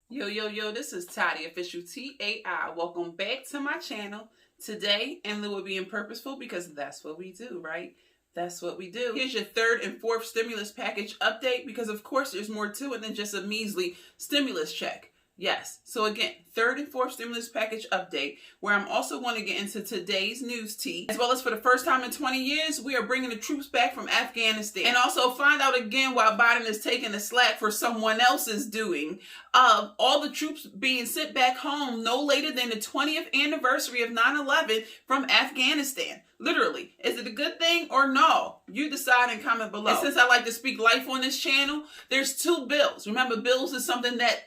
Yo, this is Toddy, official TAI. Welcome back to my channel. Today, in lieu of being purposeful, because that's what we do, right? That's what we do. Here's your third and fourth stimulus package update, because of course there's more to it than just a measly stimulus check. Yes. So again, third and fourth stimulus package update, where I'm also going to get into today's news tea, as well as for the first time in 20 years, we are bringing the troops back from Afghanistan, and also find out again why Biden is taking the slack for someone else's doing of all the troops being sent back home no later than the 20th anniversary of 9/11 from Afghanistan. Literally, is it a good thing or no? You decide and comment below. And since I like to speak life on this channel, there's two bills. Remember, bills is something that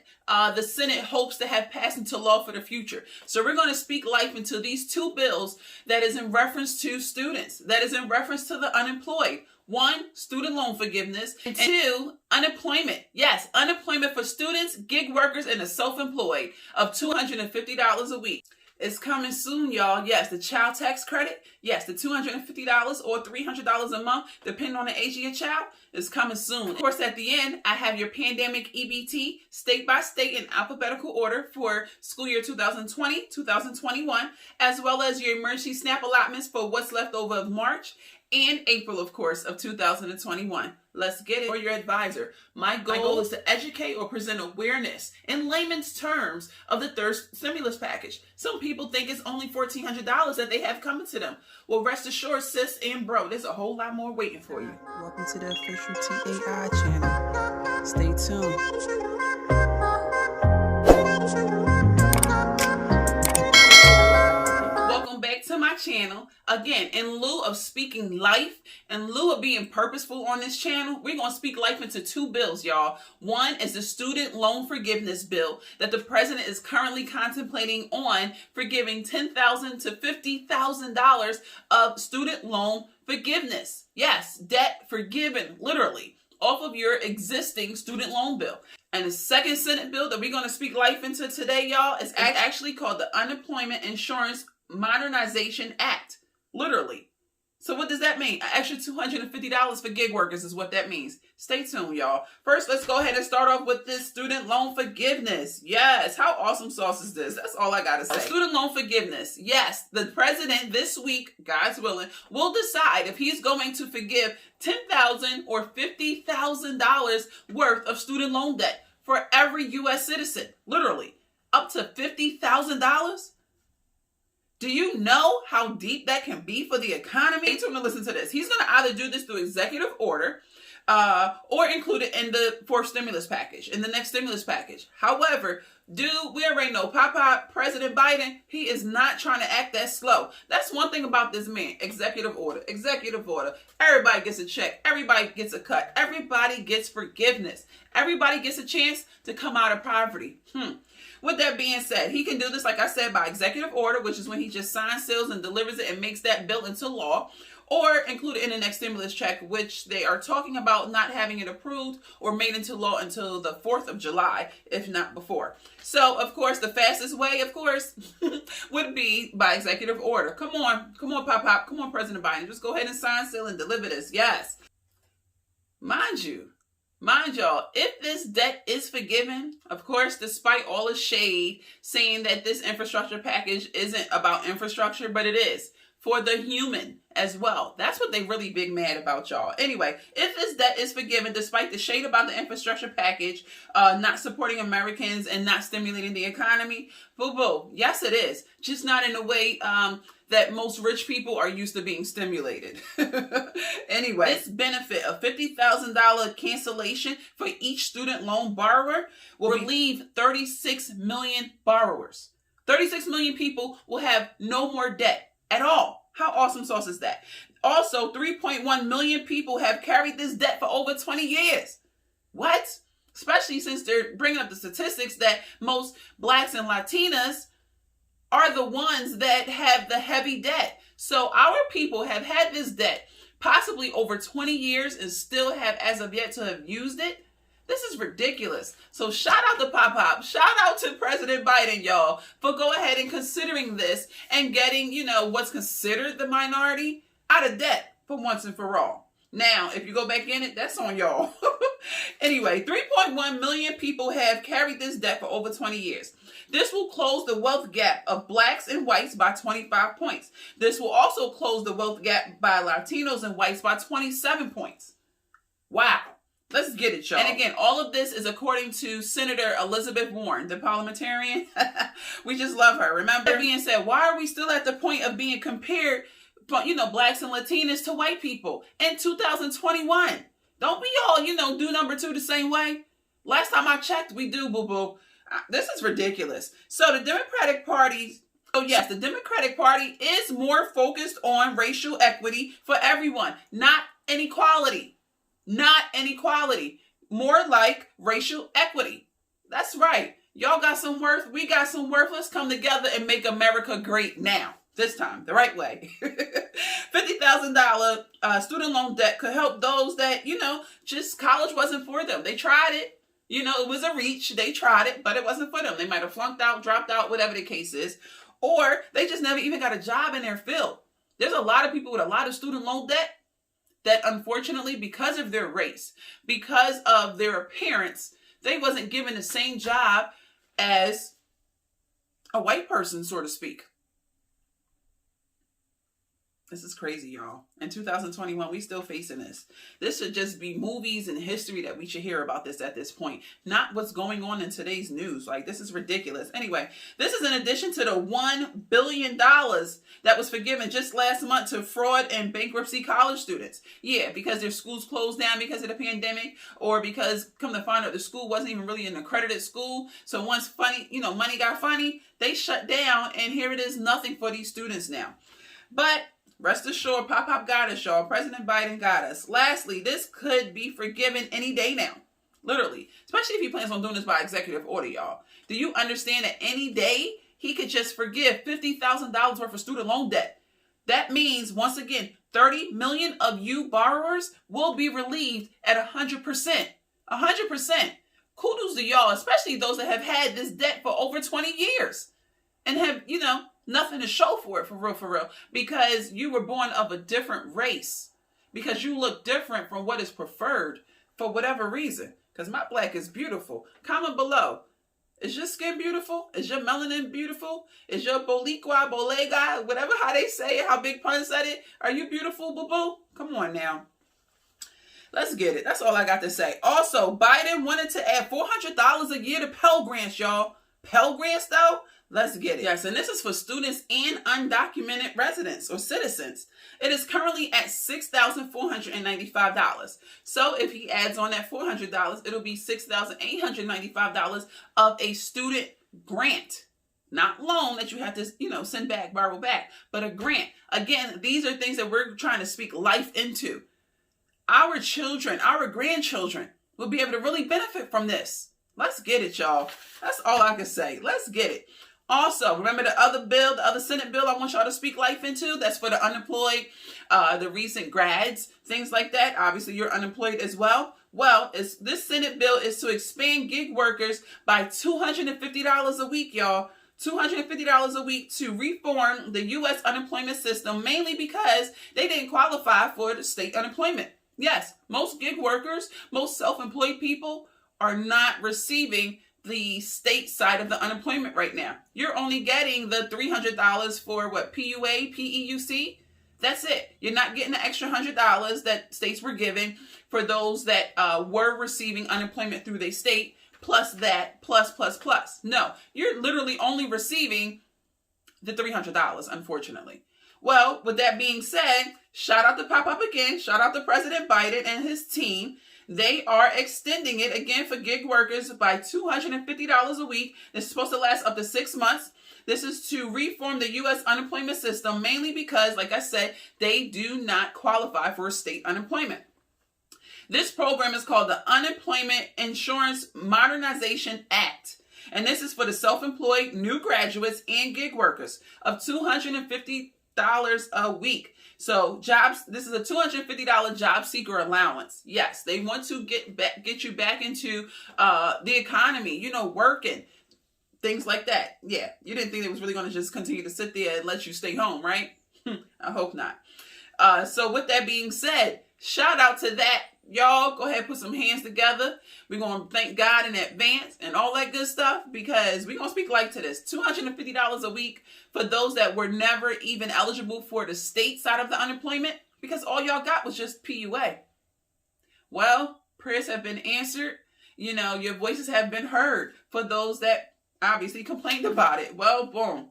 the Senate hopes to have passed into law for the future. So we're going to speak life into these two bills that is in reference to students, that is in reference to the unemployed. One, student loan forgiveness, and two, unemployment. Yes, unemployment for students, gig workers, and the self-employed of $250 a week. It's coming soon, y'all. Yes, the child tax credit. Yes, the $250 or $300 a month, depending on the age of your child, is coming soon. Of course, at the end, I have your pandemic EBT state by state in alphabetical order for school year 2020, 2021, as well as your emergency SNAP allotments for what's left over of March and April, of course, of 2021. Let's get it. For your advisor, my goal is to educate or present awareness in layman's terms of the third stimulus package. Some people think it's only $1,400 that they have coming to them. Well, rest assured, sis and bro, there's a whole lot more waiting for you. Welcome to the official TAI channel. Stay tuned. To my channel. Again, in lieu of speaking life, in lieu of being purposeful on this channel, we're going to speak life into two bills, y'all. One is the student loan forgiveness bill that the president is currently contemplating on forgiving $10,000 to $50,000 of student loan forgiveness. Yes, debt forgiven, literally, off of your existing student loan bill. And the second Senate bill that we're going to speak life into today, y'all, is actually called the Unemployment Insurance Modernization Act, literally. So what does that mean? An extra $250 for gig workers is what that means. Stay tuned, y'all. First, let's go ahead and start off with this student loan forgiveness. Yes, how awesome sauce is this? That's all I gotta say. Student loan forgiveness. Yes, the president this week, God's willing, will decide if he's going to forgive $10,000 or $50,000 worth of student loan debt for every U.S. citizen. Literally, up to $50,000. Do you know how deep that can be for the economy? Stay tuned to listen to this. He's going to either do this through executive order or include it in the fourth stimulus package, in the next stimulus package. However, we already know, President Biden, he is not trying to act that slow. That's one thing about this man. Executive order, executive order. Everybody gets a check. Everybody gets a cut. Everybody gets forgiveness. Everybody gets a chance to come out of poverty. With that being said, he can do this, like I said, by executive order, which is when he just signs, seals, and delivers it and makes that bill into law, or include it in the next stimulus check, which they are talking about not having it approved or made into law until the 4th of July, if not before. So, of course, the fastest way, of course, would be by executive order. Come on, Pop. Come on, President Biden. Just go ahead and sign, seal, and deliver this. Yes. Mind y'all, if this debt is forgiven, of course, despite all the shade saying that this infrastructure package isn't about infrastructure, but it is for the human as well. That's what they really big mad about, y'all. Anyway, if this debt is forgiven, despite the shade about the infrastructure package, not supporting Americans and not stimulating the economy, boo-boo. Yes, it is. Just not in a way that most rich people are used to being stimulated. Anyway, this benefit of $50,000 cancellation for each student loan borrower will relieve 36 million borrowers. 36 million people will have no more debt at all. How awesome sauce is that? Also, 3.1 million people have carried this debt for over 20 years. What? Especially since they're bringing up the statistics that most Blacks and Latinas are the ones that have the heavy debt. So our people have had this debt possibly over 20 years and still have as of yet to have used it. This is ridiculous. So shout out to Pop. Shout out to President Biden, y'all, for go ahead and considering this and getting, what's considered the minority out of debt for once and for all. Now, if you go back in it, that's on y'all. Anyway, 3.1 million people have carried this debt for over 20 years. This will close the wealth gap of blacks and whites by 25 points. This will also close the wealth gap by Latinos and whites by 27 points. Wow. Let's get it, y'all. And again, all of this is according to Senator Elizabeth Warren, the parliamentarian. We just love her. Remember, being said, why are we still at the point of being compared, blacks and Latinas to white people in 2021? Don't we all, do number two the same way? Last time I checked, we do, boo-boo. This is ridiculous. So the Democratic Party, the Democratic Party is more focused on racial equity for everyone, not inequality. Not inequality. More like racial equity. That's right. Y'all got some worth. We got some worth. Let's come together and make America great now. This time, the right way. $50,000 student loan debt could help those that, just college wasn't for them. They tried it. It was a reach. They tried it, but it wasn't for them. They might have flunked out, dropped out, whatever the case is. Or they just never even got a job in their field. There's a lot of people with a lot of student loan debt that unfortunately, because of their race, because of their appearance, they wasn't given the same job as a white person, so to speak. This is crazy, y'all. In 2021, we still facing this. This should just be movies and history that we should hear about this at this point. Not what's going on in today's news. Like, this is ridiculous. Anyway, this is in addition to the $1 billion that was forgiven just last month to fraud and bankruptcy college students. Yeah, because their schools closed down because of the pandemic, or because, come to find out, the school wasn't even really an accredited school. So once money got funny, they shut down, and here it is, nothing for these students now. But rest assured, Pop got us, y'all. President Biden got us. Lastly, this could be forgiven any day now. Literally. Especially if he plans on doing this by executive order, y'all. Do you understand that any day he could just forgive $50,000 worth of student loan debt? That means, once again, 30 million of you borrowers will be relieved at 100%. 100%. Kudos to y'all, especially those that have had this debt for over 20 years and have, nothing to show for it, for real, because you were born of a different race, because you look different from what is preferred for whatever reason. Because my black is beautiful. Comment below. Is your skin beautiful? Is your melanin beautiful? Is your bolicua, bolega, whatever how they say it, how Big Pun said it? Are you beautiful, boo-boo? Come on now. Let's get it. That's all I got to say. Also, Biden wanted to add $400 a year to Pell Grants, y'all. Pell Grants, though? Let's get it. Yes, and this is for students and undocumented residents or citizens. It is currently at $6,495. So if he adds on that $400, it'll be $6,895 of a student grant. Not loan that you have to, send back, borrow back, but a grant. Again, these are things that we're trying to speak life into. Our children, our grandchildren will be able to really benefit from this. Let's get it, y'all. That's all I can say. Let's get it. Also, remember the other Senate bill I want y'all to speak life into? That's for the unemployed, the recent grads, things like that. Obviously, you're unemployed as well. Well, this Senate bill is to expand gig workers by $250 a week, y'all. $250 a week to reform the U.S. unemployment system, mainly because they didn't qualify for the state unemployment. Yes, most gig workers, most self-employed people are not receiving the state side of the unemployment right now. You're only getting the $300 for PUA, PEUC. That's it. You're not getting the extra $100 that states were giving for those that were receiving unemployment through their state, plus that, plus. No, you're literally only receiving the $300, unfortunately. Well, with that being said, shout out to Pop again. Shout out to President Biden and his team. They are extending it again for gig workers by $250 a week. This is supposed to last up to 6 months. This is to reform the U.S. unemployment system, mainly because, like I said, they do not qualify for state unemployment. This program is called the Unemployment Insurance Modernization Act. And this is for the self-employed, new graduates, and gig workers of $250 a week. So this is a $250 job seeker allowance. Yes, they want to get you back into the economy, working, things like that. Yeah, you didn't think it was really going to just continue to sit there and let you stay home, right? I hope not. So with that being said, shout out to that y'all go ahead and put some hands together. We're going to thank God in advance and all that good stuff, because we're going to speak life to this. $250 a week for those that were never even eligible for the state side of the unemployment, because all y'all got was just PUA. Well, prayers have been answered. You know, your voices have been heard for those that obviously complained about it. Well, boom.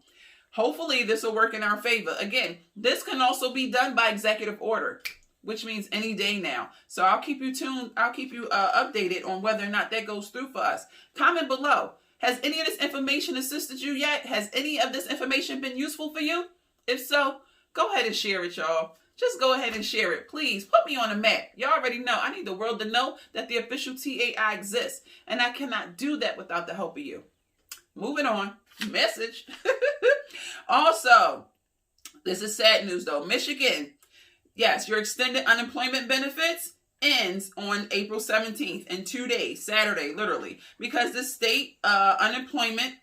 Hopefully this will work in our favor. Again, this can also be done by executive order, which means any day now. So I'll keep you tuned. I'll keep you updated on whether or not that goes through for us. Comment below. Has any of this information assisted you yet? Has any of this information been useful for you? If so, go ahead and share it, y'all. Just go ahead and share it. Please put me on a map. Y'all already know. I need the world to know that the official TAI exists. And I cannot do that without the help of you. Moving on. Message. Also, this is sad news though. Michigan, yes, your extended unemployment benefits ends on April 17th in 2 days, Saturday, literally, because the state unemployment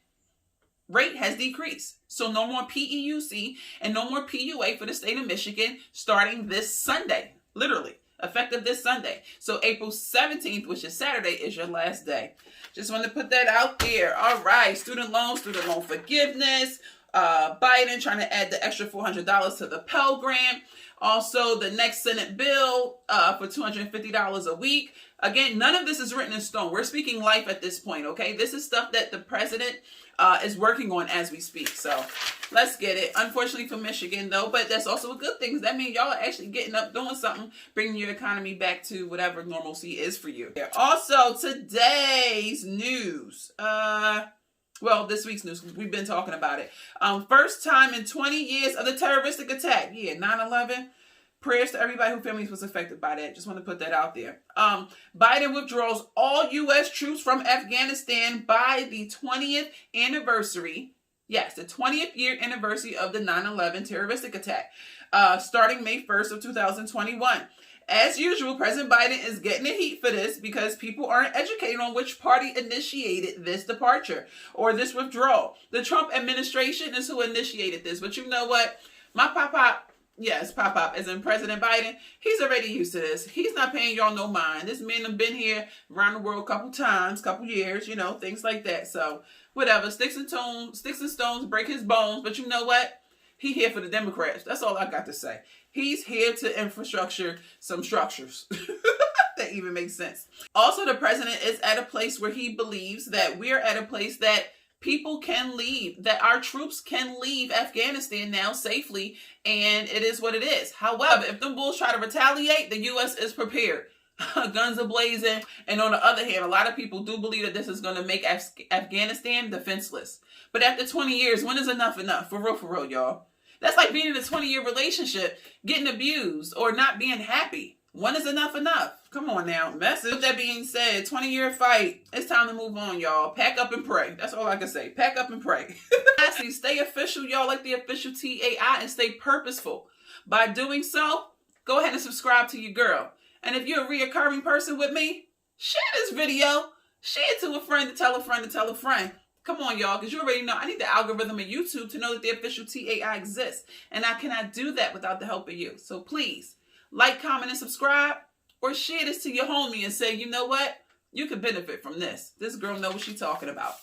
rate has decreased. So no more PEUC and no more PUA for the state of Michigan starting this Sunday, literally, effective this Sunday. So April 17th, which is Saturday, is your last day. Just want to put that out there. All right, student loan forgiveness. Biden trying to add the extra $400 to the Pell Grant. Also, the next Senate bill for $250 a week. Again, none of this is written in stone. We're speaking life at this point, okay? This is stuff that the president is working on as we speak. So let's get it. Unfortunately for Michigan, though, but that's also a good thing. That means y'all are actually getting up, doing something, bringing your economy back to whatever normalcy is for you. Also, today's news. Well, this week's news, we've been talking about it. First time in 20 years of the terroristic attack. Yeah, 9/11. Prayers to everybody whose families was affected by that. Just want to put that out there. Biden withdraws all U.S. troops from Afghanistan by the 20th anniversary. Yes, the 20th year anniversary of the 9/11 terroristic attack, starting May 1st of 2021. As usual, President Biden is getting the heat for this because people aren't educated on which party initiated this departure or this withdrawal. The Trump administration is who initiated this. But you know what? My pop-pop, yes, pop-pop, as in President Biden, he's already used to this. He's not paying y'all no mind. This man have been here around the world a couple times, couple years, you know, things like that. So, whatever. Sticks and stones break his bones. But you know what? He here for the Democrats. That's all I got to say. He's here to infrastructure some structures. That even makes sense. Also, the president is at a place where he believes that we're at a place that people can leave, that our troops can leave Afghanistan now safely, and it is what it is. However, if them bulls try to retaliate, the U.S. is prepared. Guns are blazing. And on the other hand, a lot of people do believe that this is going to make Afghanistan defenseless. But after 20 years, when is enough enough? For real, y'all. That's like being in a 20-year relationship, getting abused, or not being happy. When is enough enough? Come on now. Message. With that being said, 20-year fight. It's time to move on, y'all. Pack up and pray. That's all I can say. Pack up and pray. Lastly, stay official, y'all, like the official TAI, and stay purposeful. By doing so, go ahead and subscribe to your girl. And if you're a reoccurring person with me, share this video. Share it to a friend to tell a friend to tell a friend. Come on, y'all, because you already know I need the algorithm of YouTube to know that the official TAI exists. And I cannot do that without the help of you. So please, like, comment, and subscribe. Or share this to your homie and say, you know what? You could benefit from this. This girl knows what she's talking about.